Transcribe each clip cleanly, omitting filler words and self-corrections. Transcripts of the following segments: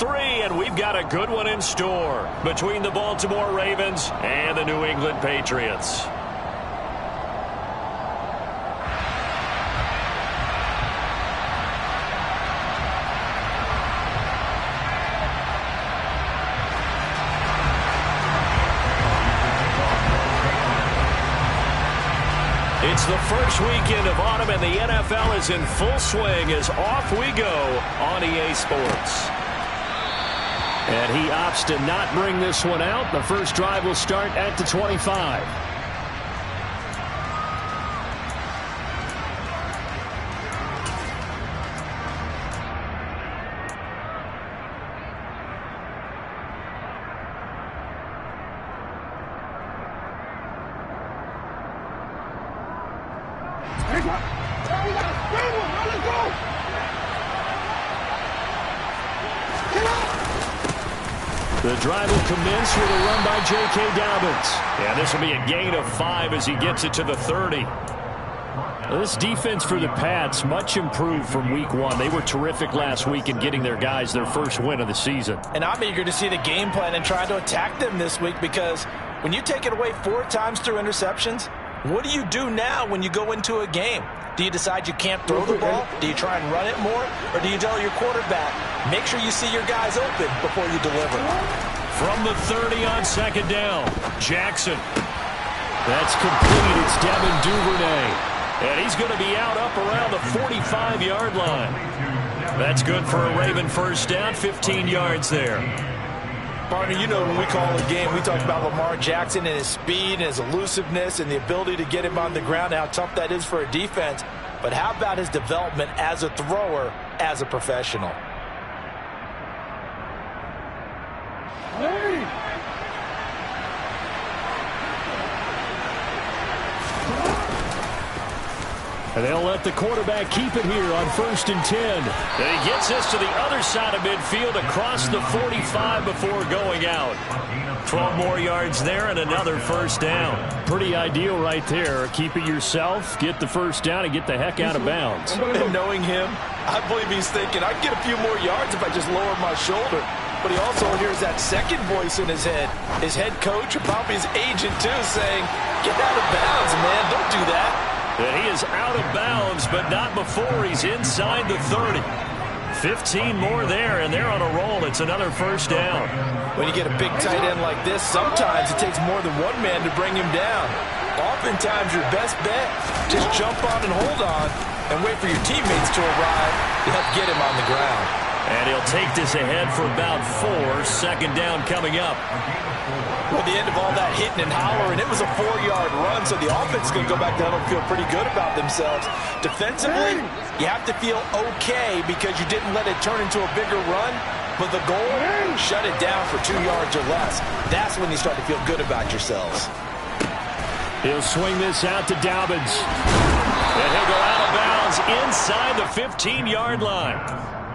three, and we've got a good one in store between the Baltimore Ravens and the New England Patriots. It's the first weekend of autumn, and the NFL is in full swing as off we go on EA Sports. And he opts to not bring this one out. The first drive will start at the 25. The drive will commence with a run by J.K. Dobbins. And this will be a gain of 5 as he gets it to the 30. This defense for the Pats, much improved from week 1. They were terrific last week in getting their guys their first win of the season. And I'm eager to see the game plan and try to attack them this week, because when you take it away 4 times through interceptions, what do you do now when you go into a game? Do you decide you can't throw the ball? Do you try and run it more? Or do you tell your quarterback, make sure you see your guys open before you deliver? From the 30 on second down, Jackson. That's complete. It's Devin Duvernay. And he's going to be out up around the 45-yard line. That's good for a Raven first down, 15 yards there. Partner, you know when we call a game, we talk about Lamar Jackson and his speed and his elusiveness and the ability to get him on the ground, how tough that is for a defense. But how about his development as a thrower, as a professional? And they'll let the quarterback keep it here on 1st and 10. And he gets this to the other side of midfield across the 45 before going out. 12 more yards there and another first down. Pretty ideal right there. Keep it yourself, get the first down, and get the heck out of bounds. And knowing him, I believe he's thinking, I'd get a few more yards if I just lower my shoulder. But he also hears that second voice in his head. His head coach, or probably his agent too, saying, get out of bounds, man, don't do that. And he is out of bounds, but not before he's inside the 30. 15 more there, and they're on a roll. It's another first down. When you get a big tight end like this, sometimes it takes more than one man to bring him down. Oftentimes, your best bet, just jump on and hold on and wait for your teammates to arrive to help get him on the ground. And he'll take this ahead for about 4. Second down coming up. At the end of all that hitting and hollering, it was a 4-yard run, so the offense is going to go back down and feel pretty good about themselves. Defensively, you have to feel okay because you didn't let it turn into a bigger run, but the goal, shut it down for 2 yards or less. That's when you start to feel good about yourselves. He'll swing this out to Dobbins. And he'll go out of bounds inside the 15-yard line.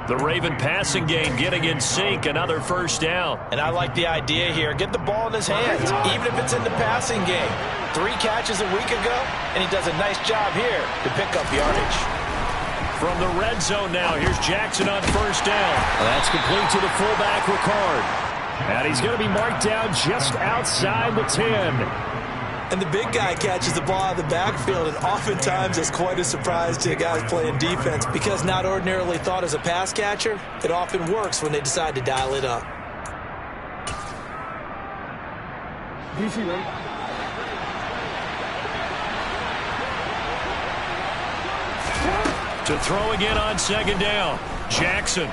The Raven passing game getting in sync, another first down. And I like the idea here. Get the ball in his hands, even if it's in the passing game. 3 catches a week ago, and he does a nice job here to pick up yardage. From the red zone now, here's Jackson on first down. That's complete to the fullback, Ricard. And he's going to be marked down just outside the 10. And the big guy catches the ball out of the backfield, and oftentimes it's quite a surprise to guys playing defense because not ordinarily thought as a pass catcher, it often works when they decide to dial it up. To throw again on second down, Jackson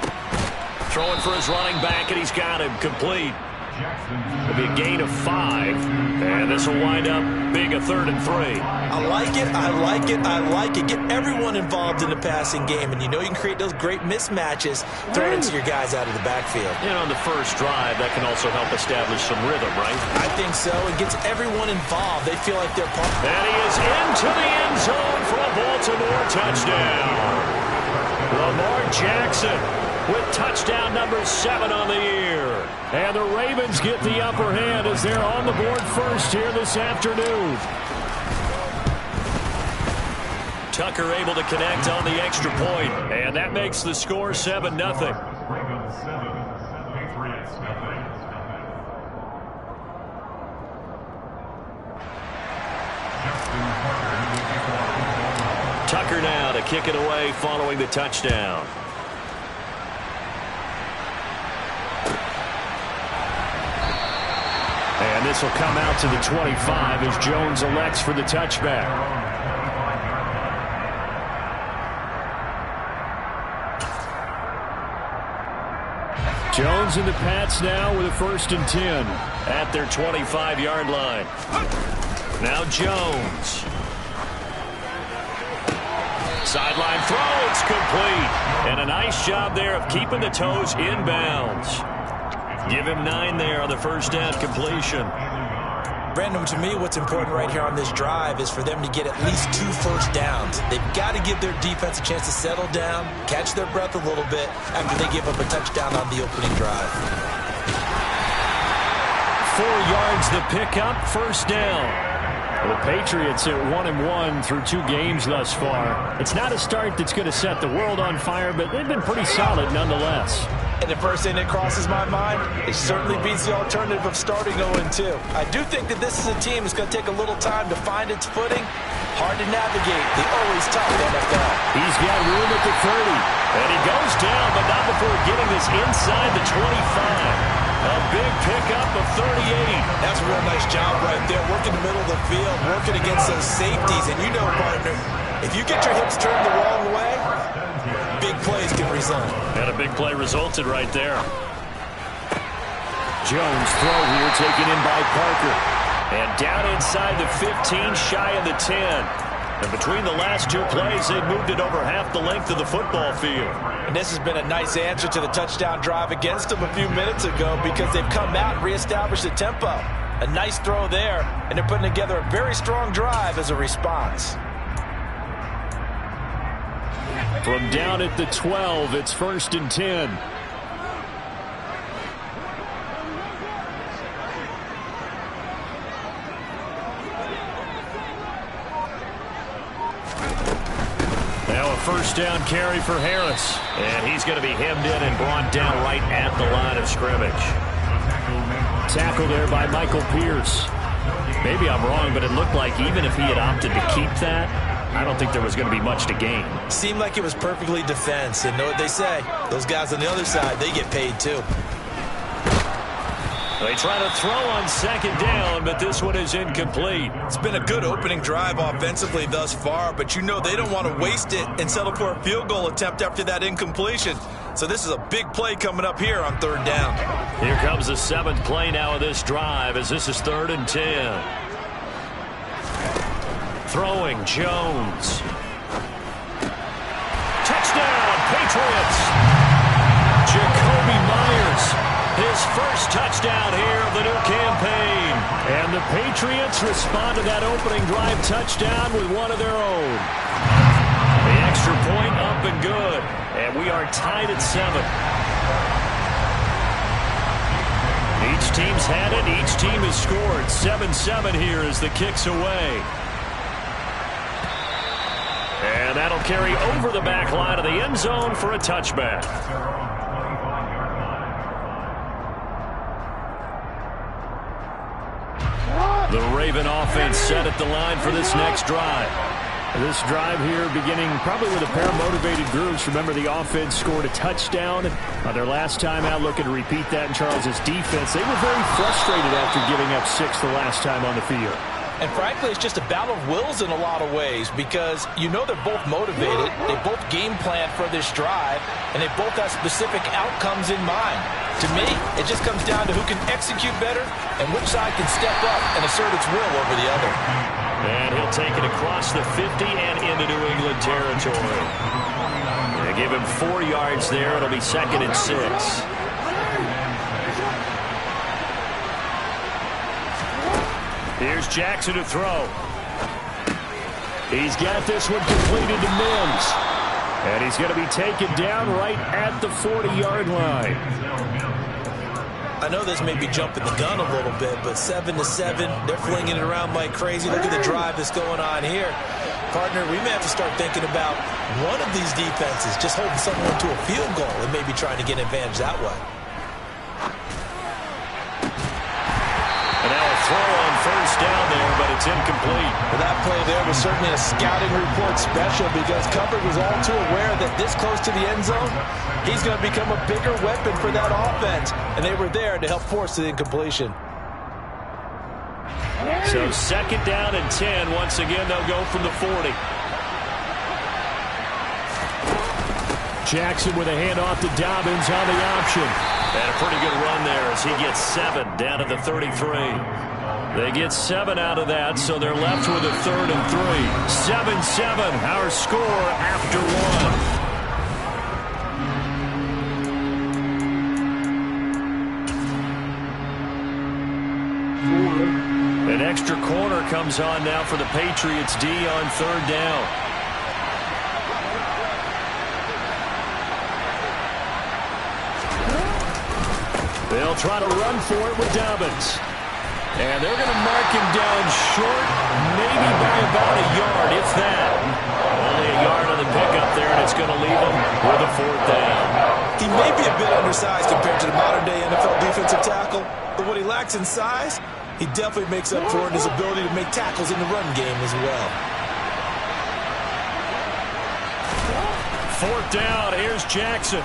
throwing for his running back, and he's got him complete. It'll be a gain of 5, and this will wind up being a 3rd and 3. I like it, I like it, I like it. Get everyone involved in the passing game, and you know you can create those great mismatches throwing it to your guys out of the backfield. You know, on the first drive, that can also help establish some rhythm, right? I think so. It gets everyone involved. They feel like they're part. And he is into the end zone for a Baltimore touchdown. Lamar Jackson with touchdown number 7 on the year. And the Ravens get the upper hand as they're on the board first here this afternoon. Tucker able to connect on the extra point, and that makes the score 7-0. Tucker now to kick it away following the touchdown. And this will come out to the 25 as Jones elects for the touchback. Jones and the Pats now with a 1st and 10 at their 25-yard line. Now Jones. Sideline throw, it's complete. And a nice job there of keeping the toes inbounds. Give him 9 there on the first down completion. Brandon, to me, what's important right here on this drive is for them to get at least 2 first downs. They've got to give their defense a chance to settle down, catch their breath a little bit after they give up a touchdown on the opening drive. 4 yards the pickup, first down. The Patriots at 1-1 through 2 games thus far. It's not a start that's going to set the world on fire, but they've been pretty solid nonetheless. And the first thing that crosses my mind, it certainly beats the alternative of starting 0-2. I do think that this is a team that's going to take a little time to find its footing. Hard to navigate the always tough NFL. He's got room at the 30. And he goes down, but not before getting this inside the 25. A big pickup of 38. That's a real nice job right there. Working the middle of the field, working against those safeties. And you know, partner, if you get your hips turned the wrong way, big plays can result. And a big play resulted right there. Jones throw here taken in by Parker. And down inside the 15, shy of the 10. And between the last 2 plays, they've moved it over half the length of the football field. And this has been a nice answer to the touchdown drive against them a few minutes ago because they've come out and reestablished the tempo. A nice throw there, and they're putting together a very strong drive as a response. From down at the 12, it's 1st and 10. Now a first down carry for Harris. And he's going to be hemmed in and brought down right at the line of scrimmage. Tackle there by Michael Pierce. Maybe I'm wrong, but it looked like even if he had opted to keep that, I don't think there was going to be much to gain. Seemed like it was perfectly defense. And know what they say? Those guys on the other side, they get paid too. They try to throw on 2nd down, but this one is incomplete. It's been a good opening drive offensively thus far, but you know they don't want to waste it and settle for a field goal attempt after that incompletion. So this is a big play coming up here on 3rd down. Here comes the 7th play now of this drive as this is 3rd and 10. Throwing Jones. Touchdown, Patriots. Jacoby Myers. His first touchdown here of the new campaign. And the Patriots respond to that opening drive touchdown with one of their own. The extra point up and good. And we are tied at 7. Each team's had it. Each team has scored. 7-7 here as the kick's away. And that'll carry over the back line of the end zone for a touchback. The Raven offense set at the line for this next drive. This drive here beginning probably with a pair of motivated groups. Remember, the offense scored a touchdown on their last time out. Looking to repeat that in Charles's defense. They were very frustrated after giving up 6 the last time on the field. And frankly, it's just a battle of wills in a lot of ways because you know they're both motivated. They both game plan for this drive, and they both have specific outcomes in mind. To me, it just comes down to who can execute better and which side can step up and assert its will over the other. And he'll take it across the 50 and into New England territory. They give him 4 yards there. It'll be 2nd and 6. Here's Jackson to throw. He's got this one completed to Mims. And he's going to be taken down right at the 40-yard line. I know this may be jumping the gun a little bit, but 7-7, they're flinging it around like crazy. Look at the drive that's going on here. Partner, we may have to start thinking about one of these defenses just holding someone to a field goal and maybe trying to get an advantage that way. it's incomplete. Well, that play there was certainly a scouting report special because coverage was all too aware that this close to the end zone, he's going to become a bigger weapon for that offense, and they were there to help force the incompletion. So 2nd down and 10. Once again, they'll go from the 40. Jackson with a handoff to Dobbins on the option. And a pretty good run there as he gets 7 down to the 33. They get 7 out of that, so they're left with a 3rd and 3. 7-7, our score after 1. An extra corner comes on now for the Patriots D on 3rd down. They'll try to run for it with Dobbins. And they're going to mark him down short, maybe by about a yard, if that. Only a yard on the pickup there, and it's going to leave him with a 4th down. He may be a bit undersized compared to the modern-day NFL defensive tackle, but what he lacks in size, he definitely makes up for it in his ability to make tackles in the run game as well. 4th down, here's Jackson.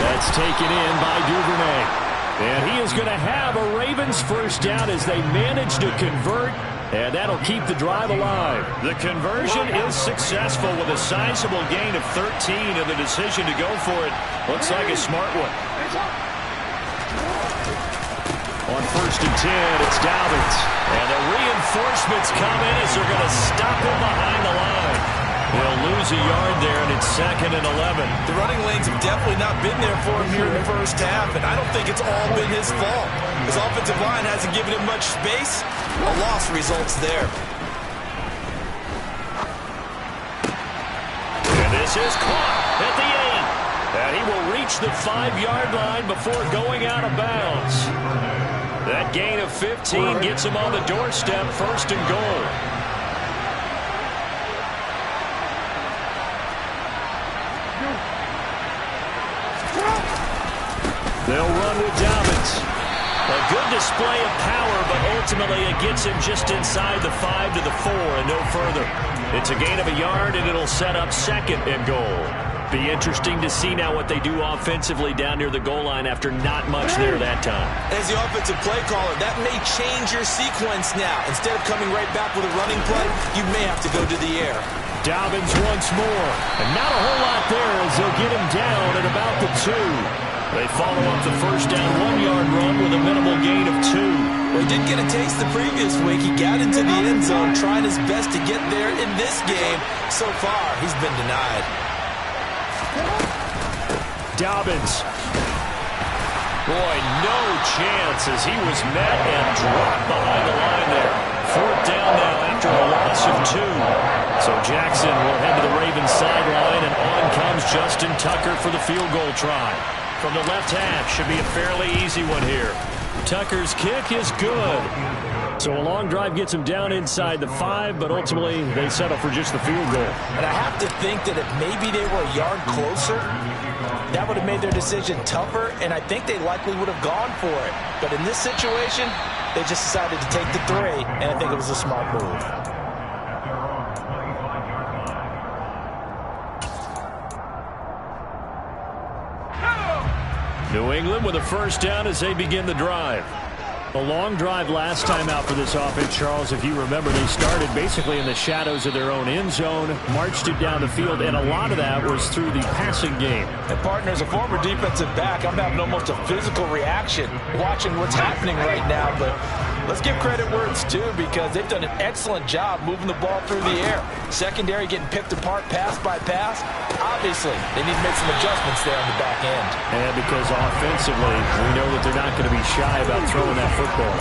That's taken in by Duvernay. And he is going to have a Ravens 1st down as they manage to convert, and that'll keep the drive alive. The conversion is successful with a sizable gain of 13, and the decision to go for it looks like a smart one. On 1st and 10, it's Dobbins. And the reinforcements come in as they're going to stop him behind the line. He'll lose a yard there, and it's 2nd and 11. The running lanes have definitely not been there for him here in the 1st half, and I don't think it's all been his fault. His offensive line hasn't given him much space. A loss results there. And this is caught at the 8. And he will reach the 5-yard line before going out of bounds. That gain of 15 gets him on the doorstep, 1st and goal. They'll run with Dobbins. A good display of power, but ultimately it gets him just inside the 5 to the 4 and no further. It's a gain of a yard, and it'll set up 2nd and goal. Be interesting to see now what they do offensively down near the goal line after not much there that time. As the offensive play caller, that may change your sequence now. Instead of coming right back with a running play, you may have to go to the air. Dobbins once more. And not a whole lot there as they'll get him down at about the 2. They follow up the 1st down 1-yard run with a minimal gain of 2. Well, he did get a taste the previous week. He got into the end zone, trying his best to get there in this game. So far, he's been denied. Dobbins. Boy, no chance as he was met and dropped behind the line there. 4th down now after a loss of 2. So Jackson will head to the Ravens sideline, and on comes Justin Tucker for the field goal try. From the left half, should be a fairly easy one here. Tucker's kick is good. So a long drive gets him down inside the 5, but ultimately they settle for just the field goal. And I have to think that if maybe they were a yard closer, that would have made their decision tougher, and I think they likely would have gone for it. But in this situation, they just decided to take the 3, and I think it was a smart move. New England with a 1st down as they begin the drive. A long drive last time out for this offense, Charles. If you remember, they started basically in the shadows of their own end zone, marched it down the field, and a lot of that was through the passing game. And partner, as a former defensive back, I'm having almost a physical reaction watching what's happening right now. But let's give credit where it's due, because they've done an excellent job moving the ball through the air. Secondary getting picked apart pass by pass. Obviously, they need to make some adjustments there on the back end. And because offensively, we know that they're not going to be shy about throwing that football.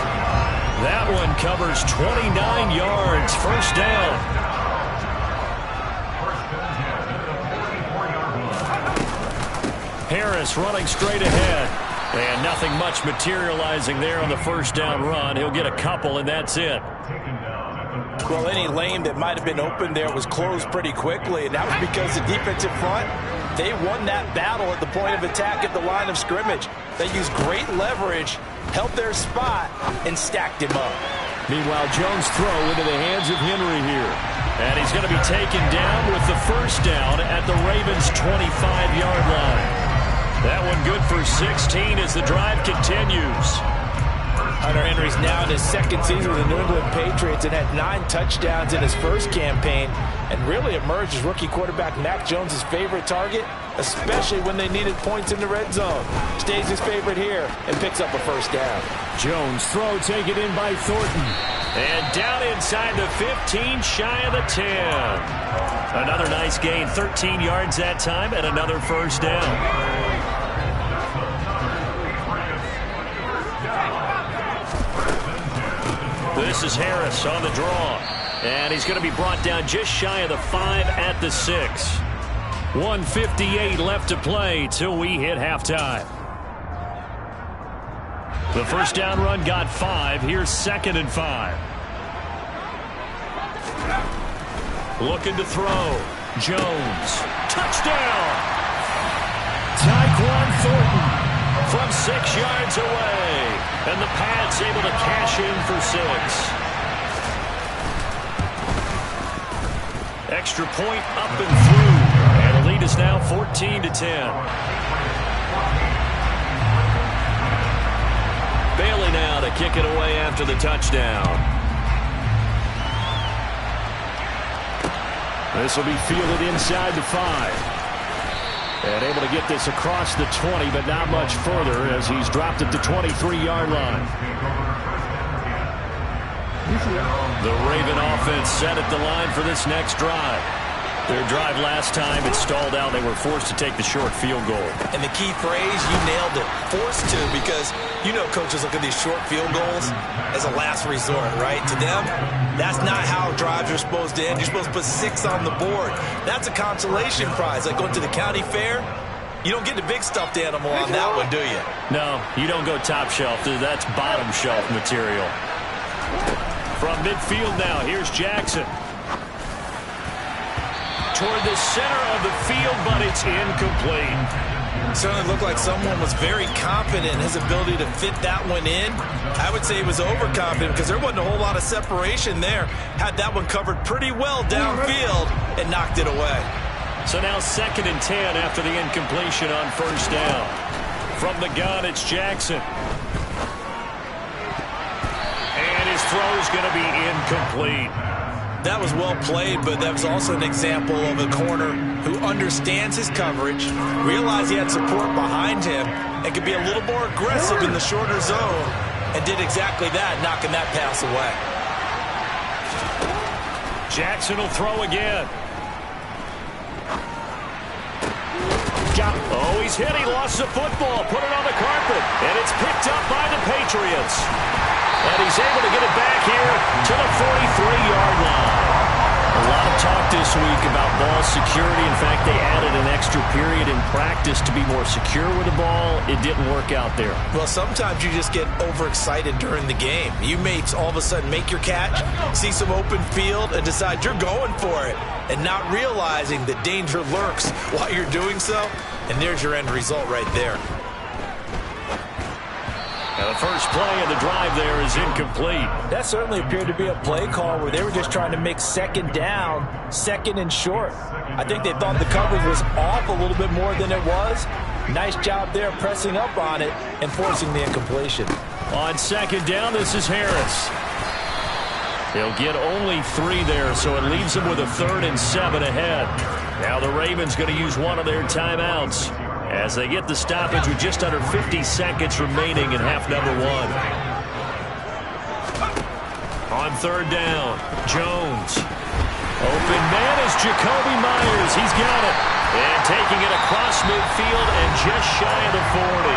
That one covers 29 yards, 1st down. Harris running straight ahead. And nothing much materializing there on the 1st down run. He'll get a couple, and that's it. Well, any lane that might have been open there was closed pretty quickly, and that was because the defensive front, They won that battle at the point of attack at the line of scrimmage. They used great leverage, held their spot, and stacked him up. Meanwhile, Jones' throw into the hands of Henry here. And he's going to be taken down with the first down at the Ravens' 25-yard line. That one good for 16 as the drive continues. Hunter Henry's now in his second season with the New England Patriots and had 9 touchdowns in his first campaign and really emerged as rookie quarterback Mac Jones' favorite target, especially when they needed points in the red zone. Stays his favorite here and picks up a first down. Jones' throw taken in by Thornton. And down inside the 15, shy of the 10. Another nice gain, 13 yards that time, and another first down. This is Harris on the draw. And he's going to be brought down just shy of the 5 at the 6. 1:58 left to play till we hit halftime. The first down run got 5. Here's 2nd and 5. Looking to throw. Jones. Touchdown! Tyquan Thornton from 6 yards away. And the Pats able to cash in for 6. Extra point up and through. And the lead is now 14-10. Bailey now to kick it away after the touchdown. This will be fielded inside the 5. And able to get this across the 20, but not much further as he's dropped at the 23-yard line. The Raven offense set at the line for this next drive. Their drive last time, it stalled out. They were forced to take the short field goal. And the key phrase, you nailed it, forced to, because you know coaches look at these short field goals as a last resort, right? To them, that's not how drives are supposed to end. You're supposed to put 6 on the board. That's a consolation prize. Like going to the county fair, you don't get the big stuffed animal on that one, do you? No, you don't go top shelf. That's bottom shelf material. From midfield now, here's Jackson. Toward the center of the field, but it's incomplete. Certainly looked like someone was very confident in his ability to fit that one in. I would say he was overconfident because there wasn't a whole lot of separation there. Had that one covered pretty well downfield and knocked it away. So now 2nd and 10 after the incompletion on first down. From the gun, it's Jackson. And his throw's going to be incomplete. That was well played, but that was also an example of a corner who understands his coverage, realized he had support behind him, and could be a little more aggressive in the shorter zone, and did exactly that, knocking that pass away. Jackson will throw again. Oh, he's hit. He lost the football. Put it on the carpet, and it's picked up by the Patriots. And he's able to get it back here to the 43-yard line. A lot of talk this week about ball security. In fact, they added an extra period in practice to be more secure with the ball. It didn't work out there. Well, sometimes you just get overexcited during the game. You may all of a sudden make your catch, see some open field, and decide you're going for it, and not realizing that danger lurks while you're doing so. And there's your end result right there. The first play of the drive there is incomplete. That certainly appeared to be a play call where they were just trying to make 2nd down, 2nd and short. I think they thought the coverage was off a little bit more than it was. Nice job there pressing up on it and forcing the incompletion. On 2nd down, this is Harris. He'll get only 3 there, so it leaves him with a 3rd and 7 ahead. Now the Ravens going to use one of their timeouts as they get the stoppage with just under 50 seconds remaining in half number 1. On 3rd down, Jones. Open man is Jacoby Myers. He's got it. And taking it across midfield and just shy of the 40.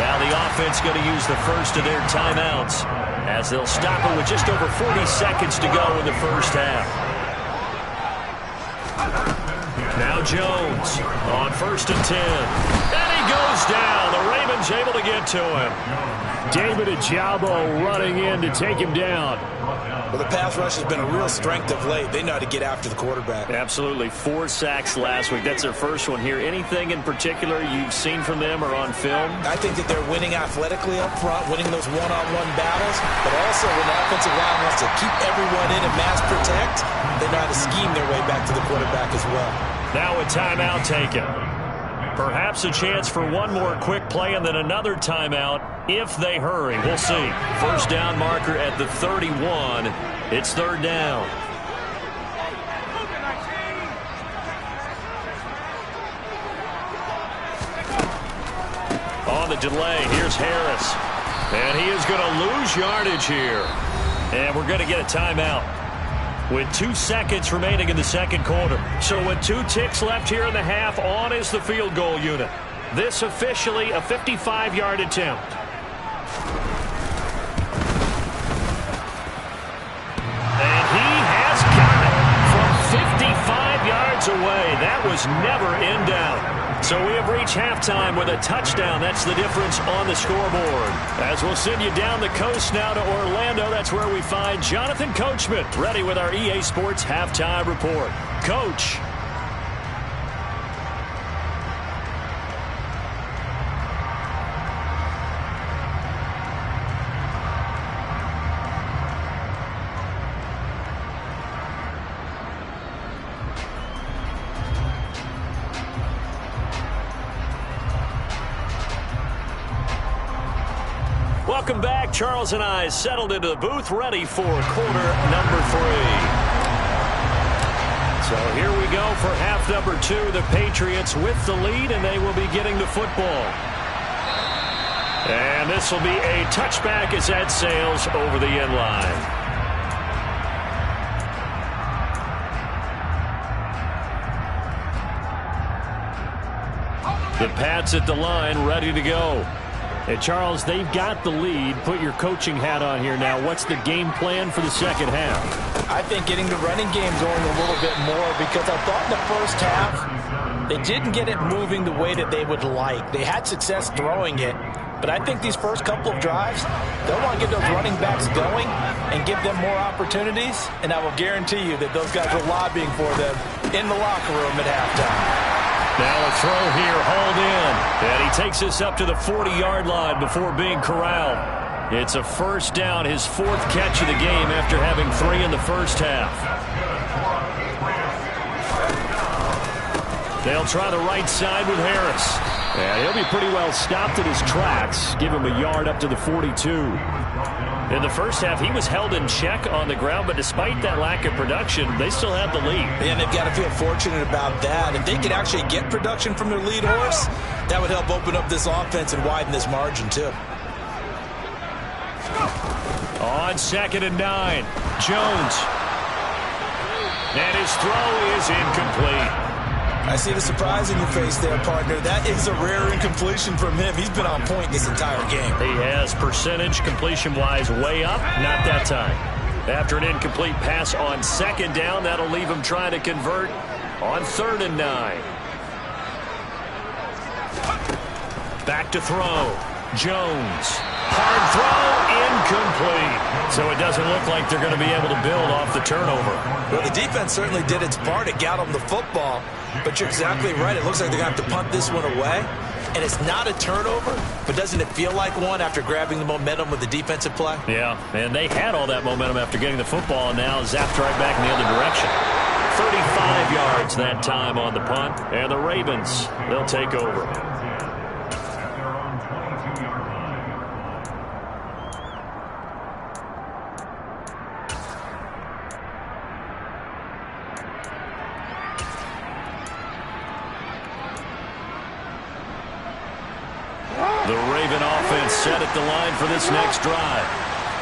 Now the offense going to use the first of their timeouts as they'll stop it with just over 40 seconds to go in the first half. Now Jones on 1st and 10. And he goes down. The Ravens Jones able to get to him. David Ajabo running in to take him down. Well, the pass rush has been a real strength of late. They know how to get after the quarterback. Absolutely. 4 sacks last week. That's their first one here. Anything in particular you've seen from them or on film? I think that they're winning athletically up front, winning those one-on-one battles, but also when the offensive line wants to keep everyone in and mass protect, they know how to scheme their way back to the quarterback as well. Now a timeout taken. Perhaps a chance for one more quick play and then another timeout if they hurry. We'll see. First down marker at the 31. It's third down. On the delay, here's Harris. And he is going to lose yardage here. And we're going to get a timeout with 2 seconds remaining in the second quarter. So with 2 ticks left here in the half, on is the field goal unit. This officially a 55-yard attempt. And he has got it from 55 yards away. That was never in doubt. So we have reached halftime with a touchdown. That's the difference on the scoreboard. As we'll send you down the coast now to Orlando, that's where we find Jonathan Coachman, ready with our EA Sports Halftime Report. Coach. Welcome back. Charles and I settled into the booth, ready for quarter number 3. So here we go for half number 2. The Patriots with the lead, and they will be getting the football. And this will be a touchback as that sails over the end line. The Pats at the line, ready to go. And Charles, they've got the lead. Put your coaching hat on here now. What's the game plan for the second half? I think getting the running game going a little bit more, because I thought in the first half they didn't get it moving the way that they would like. They had success throwing it, but I think these first couple of drives, they'll want to get those running backs going and give them more opportunities, and I will guarantee you that those guys are lobbying for them in the locker room at halftime. Now a throw here, hauled in. And he takes us up to the 40-yard line before being corralled. It's a first down, his 4th catch of the game after having 3 in the first half. They'll try the right side with Harris. And he'll be pretty well stopped at his tracks. Give him a yard up to the 42. In the first half, he was held in check on the ground, but despite that lack of production, they still have the lead. And they've got to feel fortunate about that. If they could actually get production from their lead horse, that would help open up this offense and widen this margin, too. On 2nd and 9, Jones. And his throw is incomplete. I see the surprise in your face there, partner. That is a rare incompletion from him. He's been on point this entire game. He has percentage completion-wise way up. Not that time. After an incomplete pass on 2nd down, that'll leave him trying to convert on 3rd and 9. Back to throw. Jones. Hard throw, incomplete. So it doesn't look like they're going to be able to build off the turnover. Well, the defense certainly did its part. It got them the football. But you're exactly right. It looks like they're going to have to punt this one away. And it's not a turnover, but doesn't it feel like one after grabbing the momentum with the defensive play? Yeah, and they had all that momentum after getting the football, and now zapped right back in the other direction. 35 yards that time on the punt, and the Ravens, they'll take over. The Raven offense set at the line for this next drive.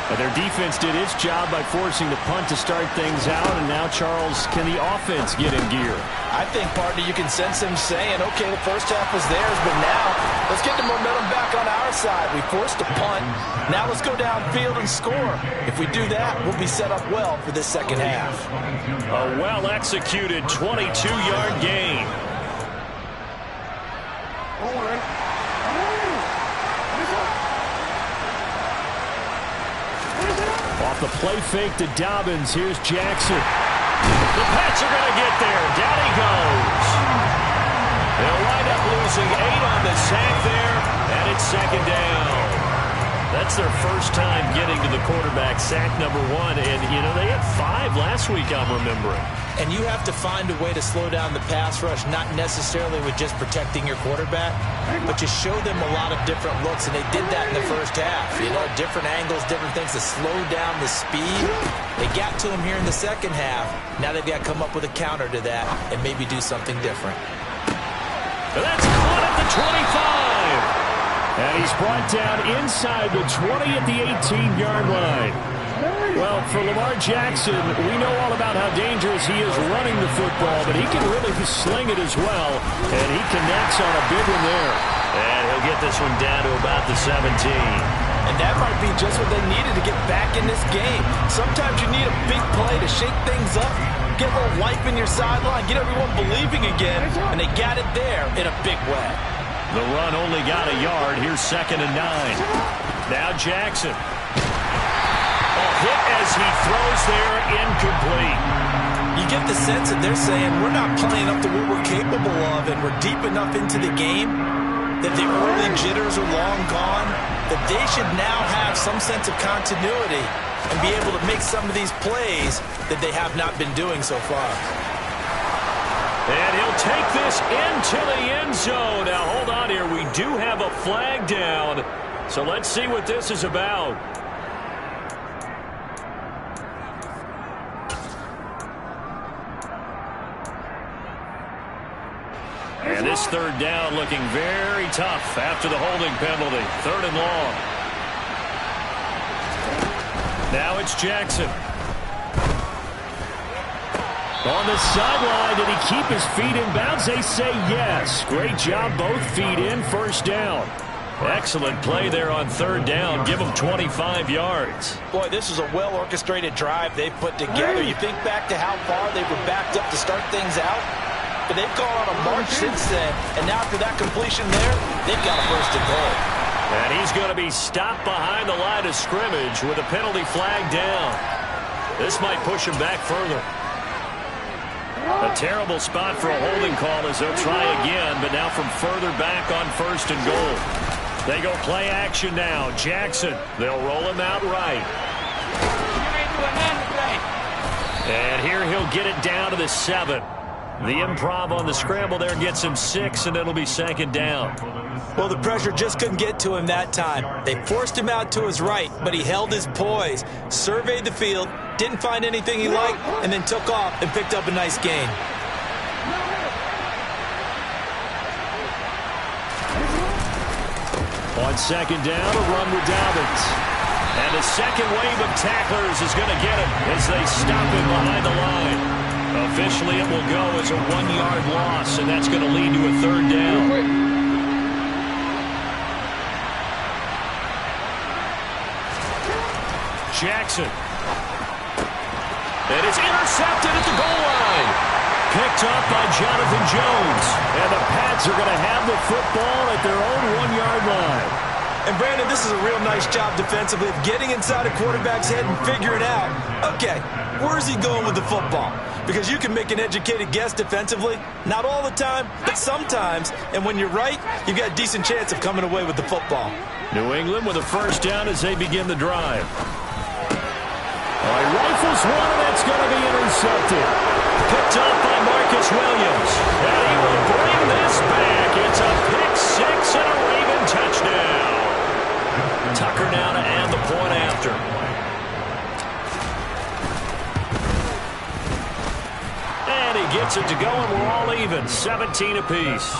And their defense did its job by forcing the punt to start things out. And now, Charles, can the offense get in gear? I think, partner, you can sense him saying, okay, the first half was theirs, but now let's get the momentum back on our side. We forced a punt. Now let's go downfield and score. If we do that, we'll be set up well for this second half. A well-executed 22-yard gain. play fake to Dobbins. Here's Jackson. The Pats are going to get there. Down he goes. They'll wind up losing 8 on the sack there, and it's second down. That's their first time getting to the quarterback, sack number 1. And, you know, they had 5 last week, I'm remembering. And you have to find a way to slow down the pass rush, not necessarily with just protecting your quarterback, but just show them a lot of different looks, and they did that in the first half. You know, different angles, different things to slow down the speed. They got to him here in the second half. Now they've got to come up with a counter to that and maybe do something different. And that's caught at the 25. And he's brought down inside the 20 at the 18-yard line. Well, for Lamar Jackson, we know all about how dangerous he is running the football, but he can really sling it as well, and he connects on a big one there. And he'll get this one down to about the 17. And that might be just what they needed to get back in this game. Sometimes you need a big play to shake things up, get a little life in your sideline, get everyone believing again, and they got it there in a big way. The run only got a yard. Here's 2nd and 9. Now Jackson. A hit as he throws there, incomplete. You get the sense that they're saying we're not playing up to what we're capable of, and we're deep enough into the game that the early jitters are long gone, that they should now have some sense of continuity and be able to make some of these plays that they have not been doing so far. And he'll take this into the end zone. Now, hold on here. We do have a flag down. So let's see what this is about. And this 3rd down looking very tough after the holding penalty. 3rd and long. Now it's Jackson. On the sideline, did he keep his feet in bounds? They say yes. Great job, both feet in, 1st down. Excellent play there on 3rd down. Give them 25 yards. Boy, this is a well-orchestrated drive they've put together. You think back to how far they were backed up to start things out, but they've gone on a march since then, and now after that completion there, they've got a 1st and goal. And he's going to be stopped behind the line of scrimmage with a penalty flag down. This might push him back further. A terrible spot for a holding call as they'll try again, but now from further back on 1st and goal. They go play action now. Jackson, they'll roll him out right. And here he'll get it down to the 7. The improv on the scramble there gets him 6, and it'll be 2nd down. Well, the pressure just couldn't get to him that time. They forced him out to his right, but he held his poise, surveyed the field, didn't find anything he liked, and then took off and picked up a nice gain. On 2nd down, a run with Dobbins. And the second wave of tacklers is going to get him as they stop him behind the line. Officially, it will go as a 1-yard loss, and that's going to lead to a 3rd down. Jackson. It is intercepted at the goal line. Picked up by Jonathan Jones. And the Pats are going to have the football at their own 1-yard line. And, Brandon, this is a real nice job defensively of getting inside a quarterback's head and figuring out, okay, where's he going with the football? Because you can make an educated guess defensively. Not all the time, but sometimes. And when you're right, you've got a decent chance of coming away with the football. New England with a 1st down as they begin the drive. Rifles one, and that's going to be intercepted. Picked up by Marcus Williams. And he will bring this back. It's a pick 6 and a Raven touchdown. Tucker now to add the point after. And he gets it to go, and we're all even. 17 apiece.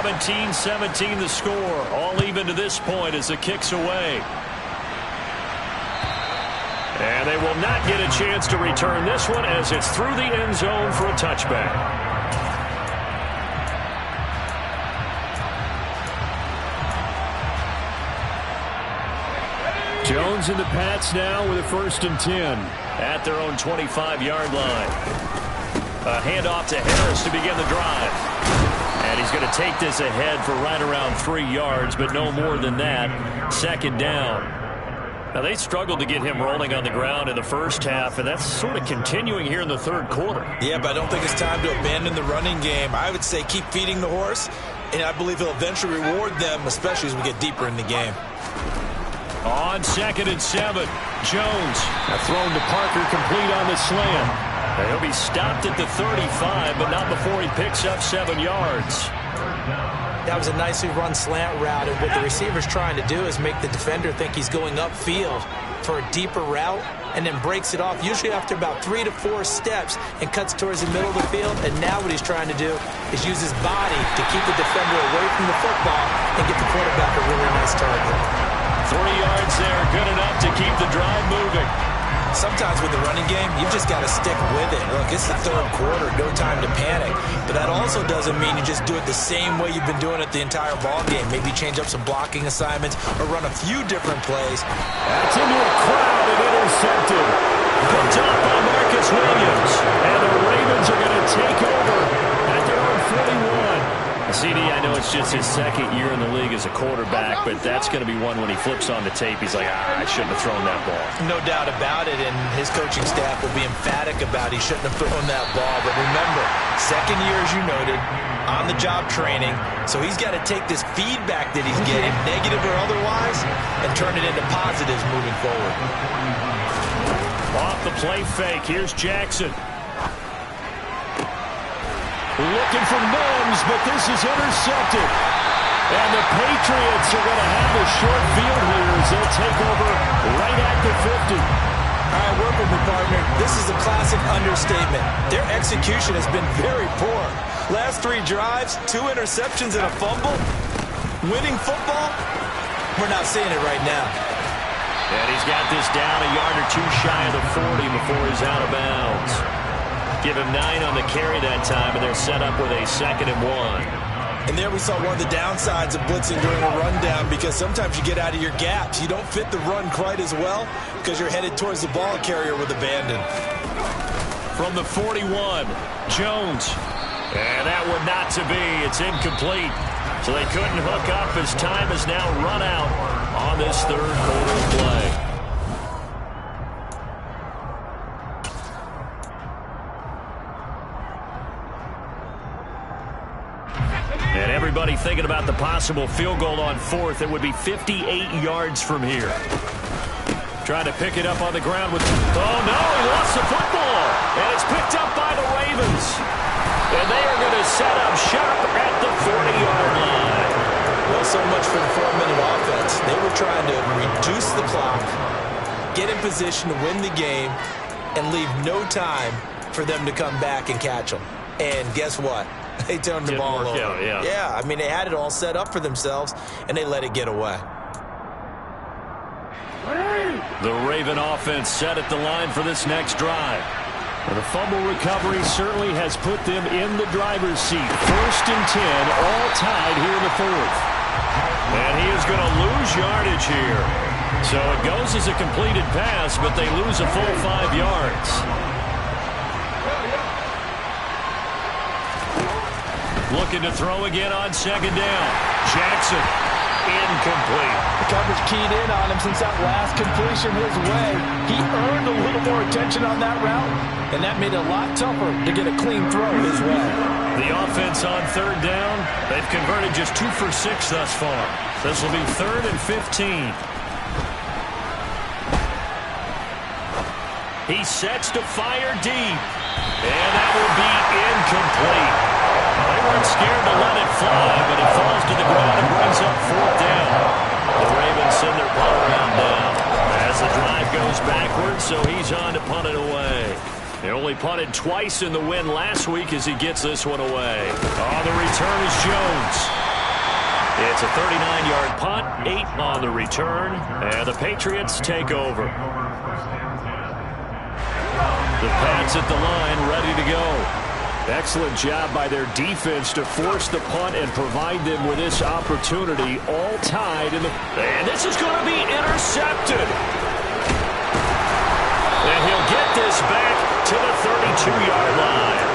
Justin 17-17 the score. All even to this point as the kick's away. And they will not get a chance to return this one as it's through the end zone for a touchback. Jones and the Pats now with a 1st and 10. At their own 25-yard line. A handoff to Harris to begin the drive. And he's going to take this ahead for right around 3 yards, but no more than that. Second down. Now, they struggled to get him rolling on the ground in the first half, and that's sort of continuing here in the third quarter. Yeah, but I don't think it's time to abandon the running game. I would say keep feeding the horse, and I believe he'll eventually reward them, especially as we get deeper in the game. On 2nd and 7, Jones. Thrown to Parker, complete on the slam. And he'll be stopped at the 35, but not before he picks up 7 yards. That was a nicely run slant route, and what the receiver's trying to do is make the defender think he's going upfield for a deeper route and then breaks it off, usually after about 3 to 4 steps, and cuts towards the middle of the field. And now what he's trying to do is use his body to keep the defender away from the football and get the quarterback a really nice target. 3 yards there, good enough to keep the drive moving. Sometimes with the running game, you've just got to stick with it. Look, it's the third quarter, no time to panic. But that also doesn't mean you just do it the same way you've been doing it the entire ball game. Maybe change up some blocking assignments or run a few different plays. That's into a crowd and intercepted. Picked up by Marcus Williams. And the Ravens are going to take over at their own 41. CD, I know it's just his second year in the league as a quarterback, but that's going to be one when he flips on the tape. He's like, I shouldn't have thrown that ball. No doubt about it, and his coaching staff will be emphatic about he shouldn't have thrown that ball. But remember, second year, as you noted, on-the-job training, so he's got to take this feedback that he's getting, negative or otherwise, and turn it into positives moving forward. Off the play fake, here's Jackson. Looking for Mims, but this is intercepted. And the Patriots are going to have a short field here as they'll take over right at the 50. All right, work with me, partner. This is a classic understatement. Their execution has been very poor. Last 3 drives, 2 interceptions and a fumble. Winning football? We're not seeing it right now. And he's got this down a yard or 2 shy of the 40 before he's out of bounds. Give him 9 on the carry that time, and they're set up with a 2nd and 1. And there we saw one of the downsides of blitzing during a rundown, because sometimes you get out of your gaps. You don't fit the run quite as well because you're headed towards the ball carrier with abandon. From the 41, Jones. And that one not to be. It's incomplete. So they couldn't hook up as time has now run out on this third quarter play. And everybody thinking about the possible field goal on 4th. It would be 58 yards from here. Trying to pick it up on the ground with... Oh, no, he lost the football. And it's picked up by the Ravens. And they are going to set up shop at the 40-yard line. Well, so much for the 4-minute offense. They were trying to reduce the clock, get in position to win the game, and leave no time for them to come back and catch them. And guess what? They turned the ball over. Yeah, I mean, they had it all set up for themselves, and they let it get away. The Raven offense set at the line for this next drive. The fumble recovery certainly has put them in the driver's seat. 1st and 10, all tied here in the 4th. And he is going to lose yardage here. So it goes as a completed pass, but they lose a full 5 yards. Looking to throw again on 2nd down. Jackson, incomplete. The coverage keyed in on him since that last completion his way. He earned a little more attention on that route, and that made it a lot tougher to get a clean throw his way. The offense on 3rd down, they've converted just 2 for 6 thus far. This will be 3rd and 15. He sets to fire deep, and that will be incomplete. They weren't scared to let it fly, but it falls to the ground and brings up 4th down. The Ravens send their punt around now as the drive goes backwards, so he's on to punt it away. He only punted twice in the win last week as he gets this one away. On the return is Jones. It's a 39-yard punt, 8 on the return, and the Patriots take over. The Pats at the line, ready to go. Excellent job by their defense to force the punt and provide them with this opportunity, all tied in the... And this is going to be intercepted. And he'll get this back to the 32-yard line.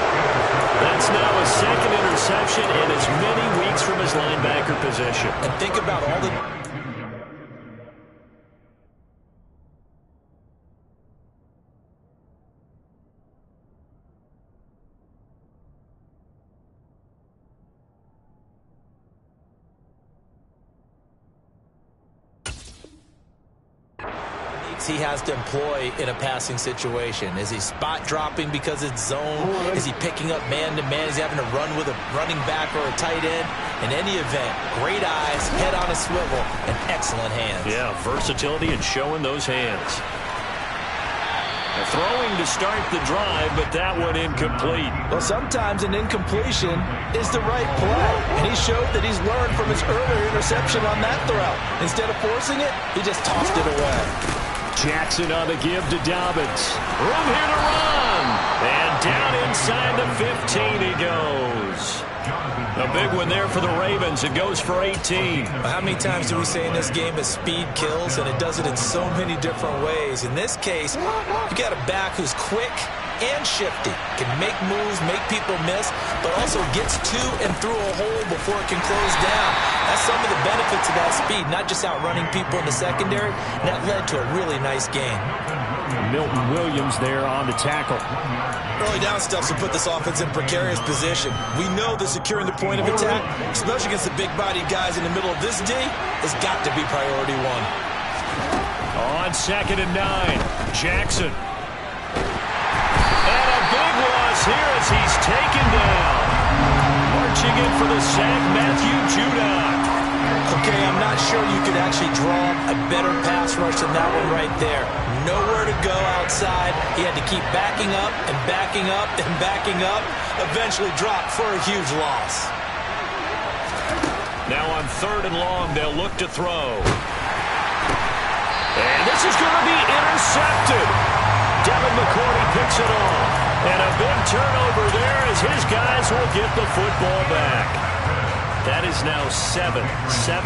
That's now his second interception in as many weeks from his linebacker position. And think about all the... he has to employ in a passing situation. Is he spot dropping because it's zone? Is he picking up man-to-man? Is he having to run with a running back or a tight end? In any event, great eyes, head on a swivel, and excellent hands. Yeah, versatility and showing those hands. Throwing to start the drive, but that one incomplete. Well, sometimes an incompletion is the right play, and he showed that he's learned from his earlier interception on that throw. Instead of forcing it, he just tossed it away. Jackson on the give to Dobbins. Room here to run. And down inside the 15 he goes. A big one there for the Ravens. It goes for 18. How many times do we say in this game that speed kills, and it does it in so many different ways? In this case, you got a back who's quick and shifty, can make moves, make people miss, but also gets to and through a hole before it can close down. That's some of the benefits of that speed, not just outrunning people in the secondary, and that led to a really nice game. Milton Williams there on the tackle. Early down stuffs will put this offense in precarious position. We know that securing the point of attack, especially against the big-bodied guys in the middle of this D, has got to be priority one. On 2nd and 9, Jackson. And a big loss here as he's taken down. Marching in for the sack, Matthew Judon. Okay, I'm not sure you could actually draw a better pass rush than that one right there. Nowhere to go outside. He had to keep backing up and backing up and backing up. Eventually dropped for a huge loss. Now on 3rd and long, they'll look to throw. And this is going to be intercepted. Devin McCourty picks it off. And a big turnover there as his guys will get the football back. That is now 7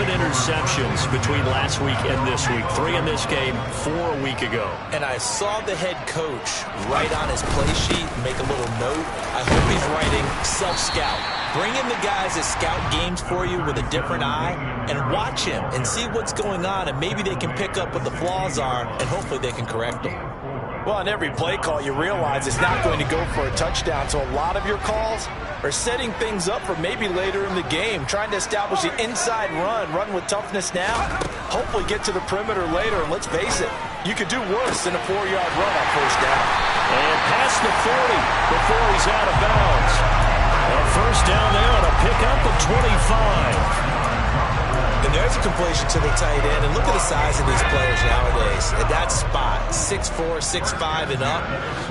interceptions between last week and this week. 3 in this game, 4 a week ago. And I saw the head coach write on his play sheet, make a little note. I hope he's writing self-scout. Bring in the guys that scout games for you with a different eye and watch him and see what's going on, and maybe they can pick up what the flaws are, and hopefully they can correct them. Well, on every play call, you realize it's not going to go for a touchdown, so a lot of your calls are setting things up for maybe later in the game, trying to establish the inside run with toughness now, hopefully get to the perimeter later, and let's face it, you could do worse than a 4-yard run on 1st down. And past the 40 before he's out of bounds. A 1st down there on a pickup of 25. And there's a completion to the tight end. And look at the size of these players nowadays. At that spot, 6'4", 6'5", and up.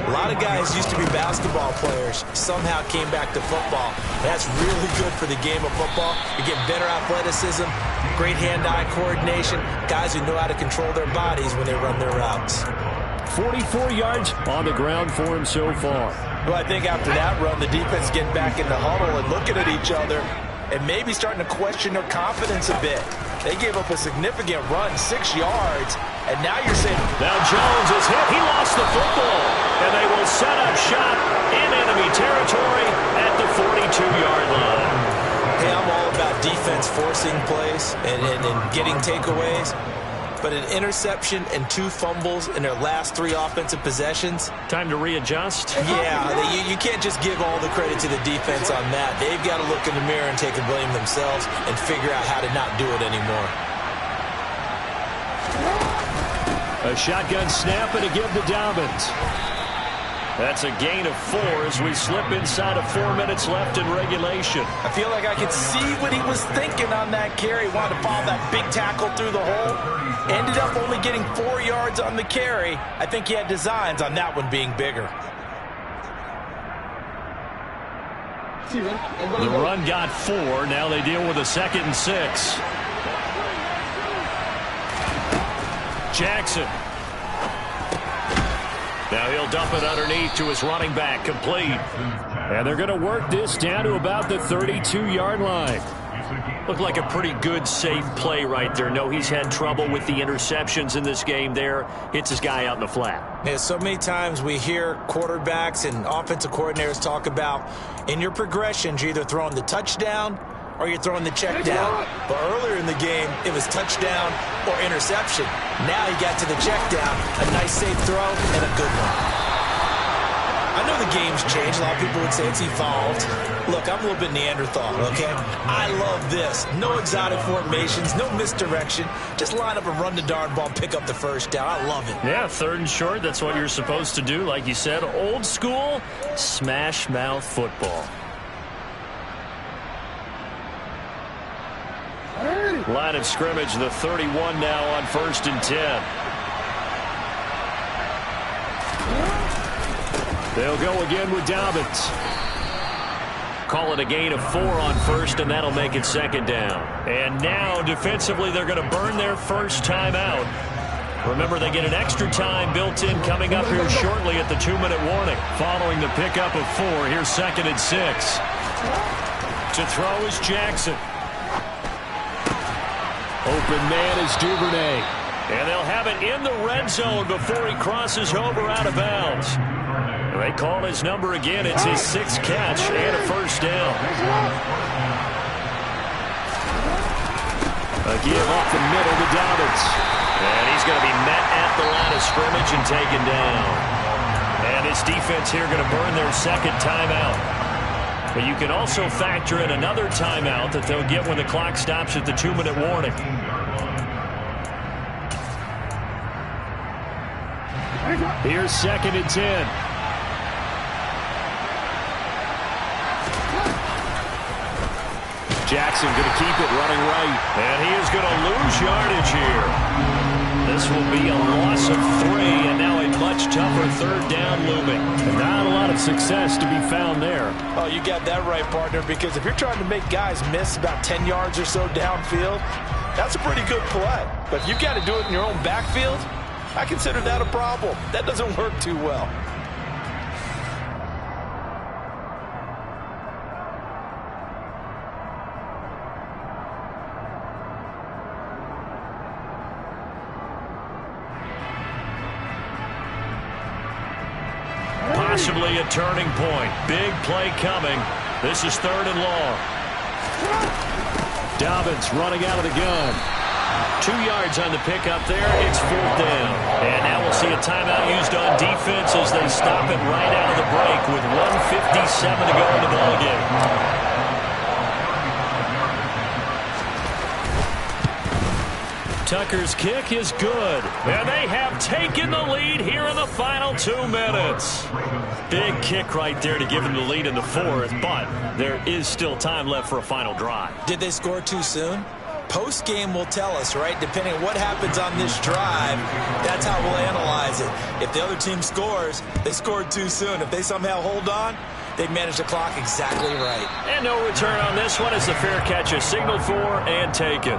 A lot of guys used to be basketball players, somehow came back to football. That's really good for the game of football. You get better athleticism, great hand-eye coordination, guys who know how to control their bodies when they run their routes. 44 yards on the ground for him so far. Well, I think after that run, the defense getting back in the huddle and looking at each other and maybe starting to question their confidence a bit. They gave up a significant run, 6 yards, and now you're saying... Now Jones is hit. He lost the football, and they will set up shop in enemy territory at the 42-yard line. Hey, I'm all about defense forcing plays and getting takeaways. But an interception and 2 fumbles in their last 3 offensive possessions. Time to readjust? Yeah, you can't just give all the credit to the defense on that. They've got to look in the mirror and take the blame themselves and figure out how to not do it anymore. A shotgun snap and a give to Dobbins. That's a gain of 4 as we slip inside of 4 minutes left in regulation. I feel like I could see what he was thinking on that carry. Wanted to follow that big tackle through the hole. Ended up only getting 4 yards on the carry. I think he had designs on that one being bigger. The run got 4. Now they deal with a 2nd and 6. Jackson. Now he'll dump it underneath to his running back, complete. And they're going to work this down to about the 32-yard line. Looked like a pretty good, safe play right there. No, he's had trouble with the interceptions in this game there. Hits his guy out in the flat. Yeah, so many times we hear quarterbacks and offensive coordinators talk about in your progressions, you're either throwing the touchdown or you're throwing the check down. But earlier in the game, it was touchdown or interception. Now he got to the check down, a nice safe throw, and a good one. I know the game's changed. A lot of people would say it's evolved. Look, I'm a little bit Neanderthal, okay? I love this. No exotic formations, no misdirection. Just line up and run the darn ball, pick up the first down. I love it. Yeah, 3rd and short, that's what you're supposed to do. Like you said, old school, smash mouth football. Line of scrimmage, the 31 now on 1st and 10. They'll go again with Dobbins. Call it a gain of 4 on 1st, and that'll make it 2nd down. And now, defensively, they're going to burn their first timeout. Remember, they get an extra time built in coming up here shortly at the 2-minute warning. Following the pickup of 4, here's 2nd and 6. To throw is Jackson. Open man is Duvernay. And they'll have it in the red zone before he crosses over out of bounds. They call his number again. It's his 6th catch and a first down. A give up the middle to Dobbins. And he's going to be met at the line of scrimmage and taken down. And this defense here going to burn their 2nd timeout. But you can also factor in another timeout that they'll get when the clock stops at the 2-minute warning. Here's 2nd and 10. Jackson going to keep it running right. And he is going to lose yardage here. This will be a loss of 3, and now a much tougher 3rd down looming. And not a lot of success to be found there. Oh, you got that right, partner, because if you're trying to make guys miss about 10 yards or so downfield, that's a pretty good play. But if you've got to do it in your own backfield, I consider that a problem. That doesn't work too well. Possibly a turning point. Big play coming. This is 3rd and long. Dobbins running out of the gun. 2 yards on the pickup there. It's 4th down. And now we'll see a timeout used on defense as they stop it right out of the break with 1:57 to go in the ballgame. Tucker's kick is good. And they have taken the lead here in the final 2 minutes. Big kick right there to give them the lead in the 4th, but there is still time left for a final drive. Did they score too soon? Post-game will tell us, right? Depending on what happens on this drive, that's how we'll analyze it. If the other team scores, they scored too soon. If they somehow hold on, they manage the clock exactly right. And no return on this one as the fair catch is signaled for and taken.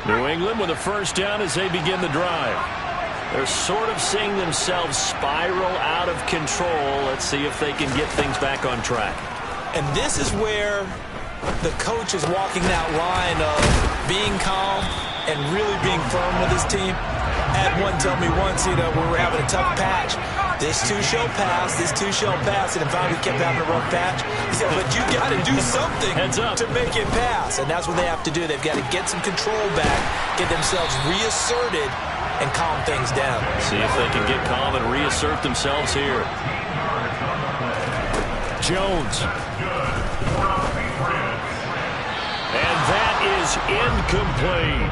New England with a first down as they begin the drive. They're sort of seeing themselves spiral out of control. Let's see if they can get things back on track. And this is where the coach is walking that line of being calm and really being firm with his team. I had one tell me once, we were having a tough patch. This too shall pass, this too shall pass, and finally we kept having a rough patch. He said, but you got to do something to make it pass. And that's what they have to do. They've got to get some control back, get themselves reasserted, and calm things down. See if they can get calm and reassert themselves here. Jones. And that is incomplete.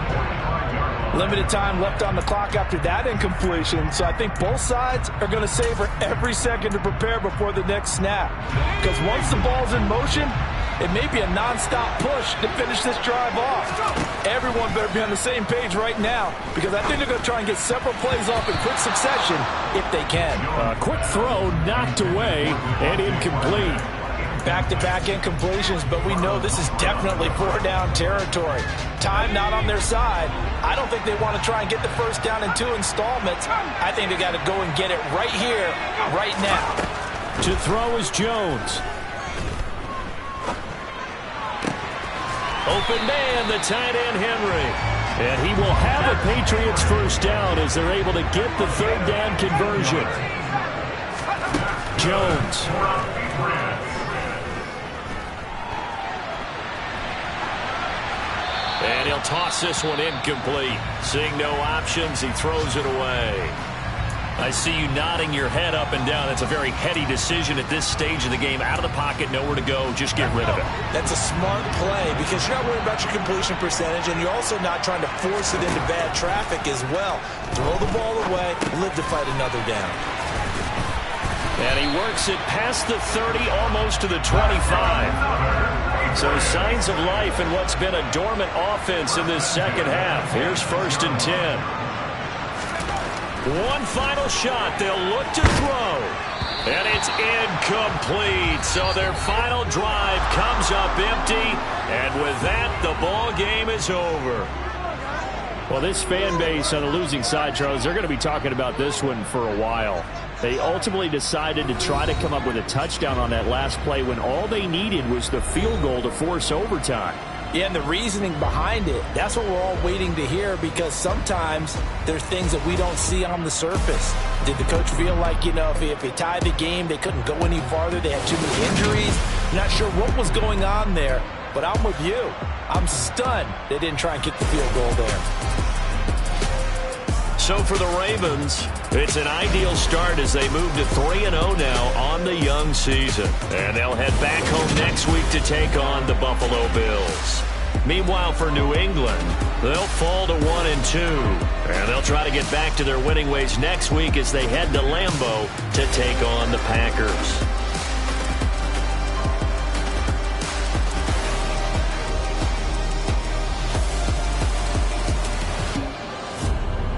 Limited time left on the clock after that incompletion, so I think both sides are going to savor every second to prepare before the next snap. Because once the ball's in motion, it may be a non-stop push to finish this drive off. everyone better be on the same page right now, because I think they're going to try and get several plays off in quick succession if they can. Quick throw knocked away and incomplete. Back-to-back incompletions, but we know this is definitely four-down territory. Time not on their side. I don't think they want to try and get the first down in 2 installments. I think they got to go and get it right here, right now. To throw is Jones. Open man, the tight end Henry. And he will have a Patriots first down as they're able to get the third down conversion. Jones. And he'll toss this one incomplete. Seeing no options, he throws it away. I see you nodding your head up and down. That's a very heady decision at this stage of the game. Out of the pocket, nowhere to go. Just get rid of it. That's a smart play because you're not worried about your completion percentage, and you're also not trying to force it into bad traffic as well. Throw the ball away, live to fight another down. And he works it past the 30, almost to the 25. So signs of life in what's been a dormant offense in this second half. Here's 1st and 10. One final shot. They'll look to throw. And it's incomplete. So their final drive comes up empty. And with that, the ball game is over. Well, this fan base on the losing side, Charles, they're going to be talking about this one for a while. They ultimately decided to try to come up with a touchdown on that last play when all they needed was the field goal to force overtime. Yeah, and the reasoning behind it, that's what we're all waiting to hear, because sometimes there's things that we don't see on the surface. Did the coach feel like, if he tied the game, they couldn't go any farther, they had too many injuries? Not sure what was going on there, but I'm with you. I'm stunned they didn't try and kick the field goal there. So for the Ravens, it's an ideal start as they move to 3-0 now on the young season. And they'll head back home next week to take on the Buffalo Bills. Meanwhile, for New England, they'll fall to 1-2. And they'll try to get back to their winning ways next week as they head to Lambeau to take on the Packers.